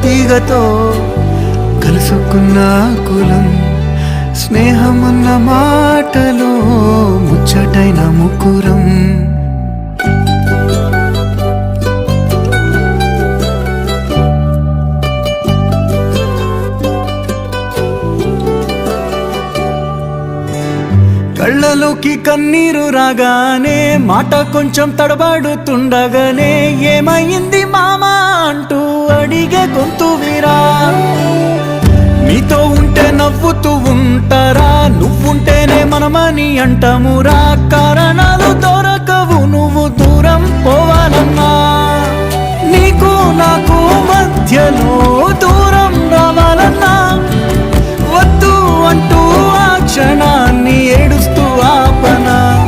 తీగతో కలుసుకున్న కులం స్నేహమన్న మాటలో ముచ్చటైన ముకురం కళ్ళలోకి కన్నీరు రాగానే మాట కొంచెం తడబడుతుండగానే ఏమైంది మామా అంటూ అడిగే గొంతు వీరా నీతో ఉంటే నవ్వుతూ ఉంటారా నువ్వుంటేనే మనమని అంటామురా కారణాలు దొరకవు నువ్వు దూరం పోవాలన్నా నీకు నాకు మధ్యలో